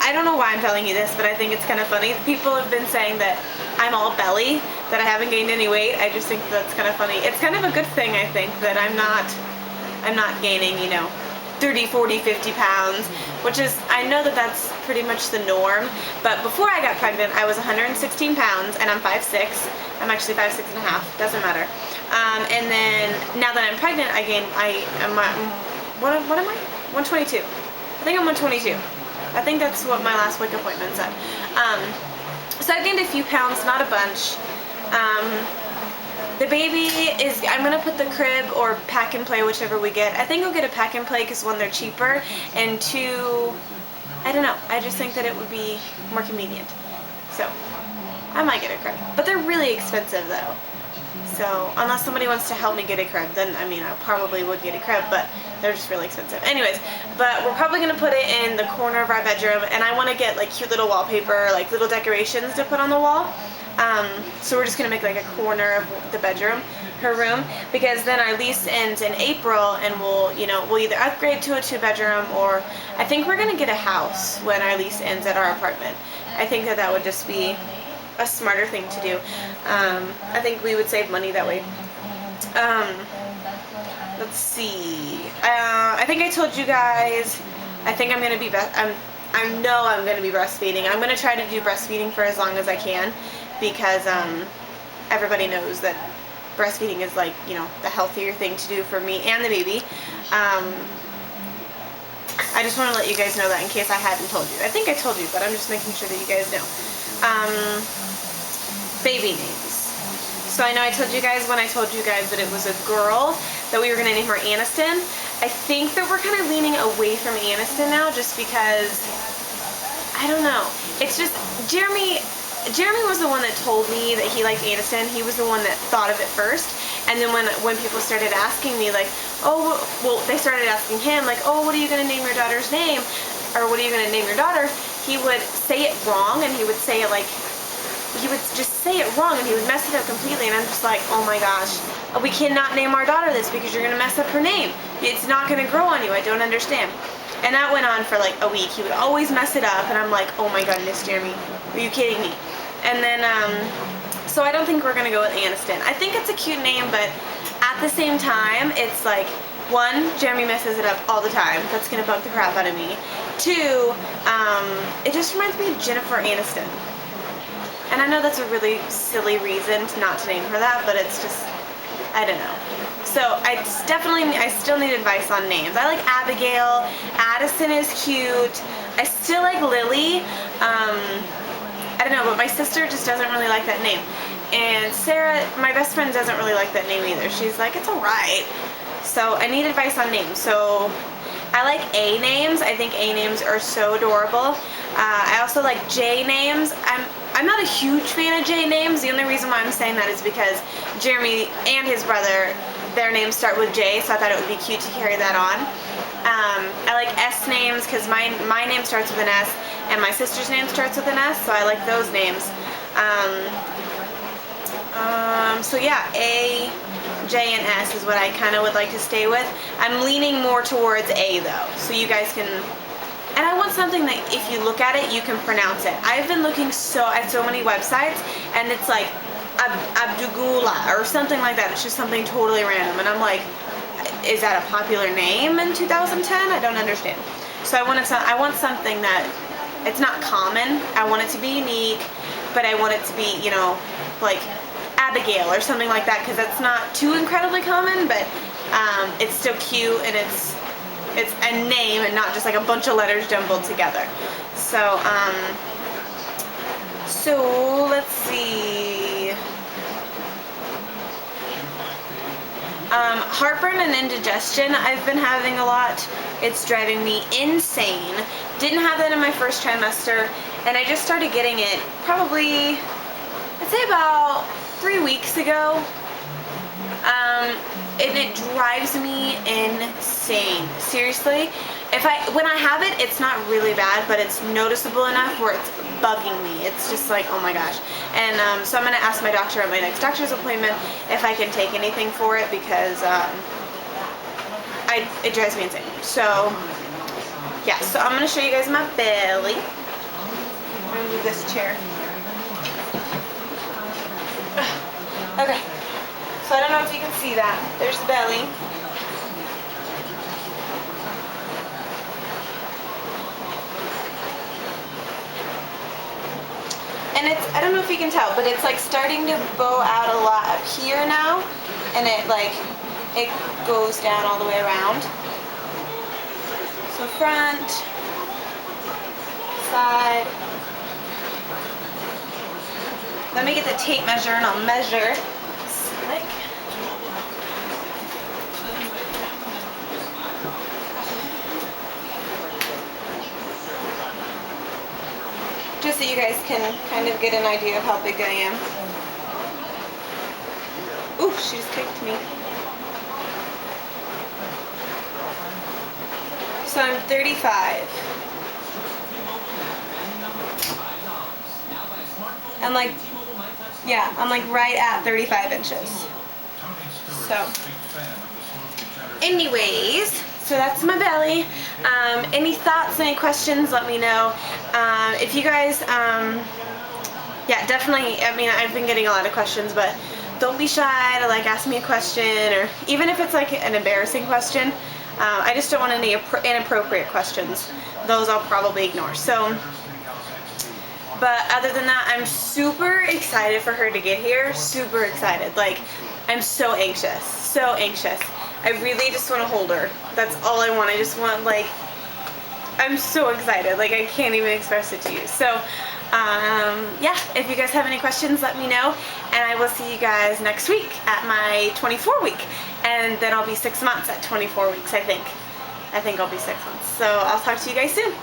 I don't know why I'm telling you this, but I think it's kind of funny. People have been saying that I'm all belly, that I haven't gained any weight. I just think that's kind of funny. It's kind of a good thing, I think, that I'm not gaining, 30, 40, 50 pounds, which is, I know that that's pretty much the norm, but before I got pregnant, I was 116 pounds, and I'm 5'6". I'm actually 5'6 and a half, doesn't matter. And then, now that I'm pregnant, what am I? 122. I think I'm 122. I think that's what my last WIC appointment said. So I've gained a few pounds, not a bunch. The baby is, I'm going to put the crib or pack and play, whichever we get. I think I'll get a pack and play because, one, they're cheaper, and two, I don't know, I just think that it would be more convenient. So, I might get a crib. But they're really expensive though. So, unless somebody wants to help me get a crib, then, I probably would get a crib, but they're just really expensive. Anyways, but we're probably going to put it in the corner of our bedroom, and I want to get, like, cute little wallpaper, like, little decorations to put on the wall. So we're just going to make, like, a corner of the bedroom, her room, because then our lease ends in April, and we'll either upgrade to a 2-bedroom, or I think we're going to get a house when our lease ends at our apartment. I think that would just be a smarter thing to do. I think we would save money that way. Let's see. I think I told you guys, I think I'm going to be, I know I'm going to be breastfeeding. I'm going to try to do breastfeeding for as long as I can, because everybody knows that breastfeeding is, like, the healthier thing to do for me and the baby. I just want to let you guys know that in case I hadn't told you. I think I told you, but I'm just making sure that you guys know. Baby names. So I know I told you guys when I told you guys that it was a girl, that we were going to name her Aniston. I think that we're kind of leaning away from Aniston now, just because, I don't know. It's just, Jeremy was the one that told me that he liked Aniston. He was the one that thought of it first. And then when people started asking me, like, oh, well, they started asking him, like, oh, what are you going to name your daughter's name? Or what are you going to name your daughter? He would say it wrong, and he would say it like, he would just say it wrong, and he would mess it up completely. And I'm just like, oh my gosh, we cannot name our daughter this because you're going to mess up her name. It's not going to grow on you. I don't understand. And that went on for like a week. He would always mess it up, and I'm like, oh my goodness, Jeremy, are you kidding me? And then, so I don't think we're going to go with Aniston. I think it's a cute name, but at the same time, it's like, one, Jeremy messes it up all the time. That's going to bug the crap out of me. Two, it just reminds me of Jennifer Aniston. And I know that's a really silly reason not to name her that, but it's just, I don't know. So I still need advice on names. I like Abigail. Addison is cute. I still like Lily. I don't know, but my sister just doesn't really like that name. And Sarah, my best friend, doesn't really like that name either. She's like, it's alright. So I need advice on names. So I like A names. I think A names are so adorable. I also like J names. I'm not a huge fan of J names. The only reason why I'm saying that is because Jeremy and his brother, their names start with J, so I thought it would be cute to carry that on. I like S names because my name starts with an S, and my sister's name starts with an S, so I like those names. So yeah, A, J, and S is what I kind of would like to stay with. I'm leaning more towards A though, so you guys can, and I want something that if you look at it, you can pronounce it. I've been looking at so many websites, and it's like Abdugula or something like that. It's just something totally random, and I'm like, is that a popular name in 2010? I don't understand. So I want something that it's not common. I want it to be unique, but I want it to be, like Abigail or something like that, because that's not too incredibly common, but it's still cute, and it's a name and not just like a bunch of letters jumbled together. So so let's see. Heartburn and indigestion I've been having a lot. It's driving me insane. Didn't have that in my first trimester, and I just started getting it probably, I'd say about 3 weeks ago. And it drives me insane. Seriously. When I have it, it's not really bad, but it's noticeable enough where it's bugging me. It's just like, oh my gosh. And so I'm going to ask my doctor at my next doctor's appointment if I can take anything for it, because it drives me insane. So yeah, so I'm going to show you guys my belly. move this chair. Okay, so I don't know if you can see that. There's the belly. And it's, I don't know if you can tell, but it's like starting to bow out a lot up here now, and it goes down all the way around. So front, side. Let me get the tape measure and I'll measure. Slick. Just so you guys can kind of get an idea of how big I am. Ooh, she just kicked me. So I'm 35. I'm like, yeah, I'm like right at 35 inches. So, anyways, so that's my belly. Any thoughts, any questions, let me know. If you guys, yeah, definitely, I mean, I've been getting a lot of questions, but don't be shy to like ask me a question, or even if it's like an embarrassing question. I just don't want any inappropriate questions. Those I'll probably ignore. So, but other than that, I'm super excited for her to get here. Super excited. Like, I'm so anxious. So anxious. I really just want to hold her. That's all I want. I just want, like, I'm so excited. Like, I can't even express it to you. So, yeah, if you guys have any questions, let me know. And I will see you guys next week at my 24 week. And then I'll be 6 months at 24 weeks, I think. I think I'll be 6 months. So I'll talk to you guys soon.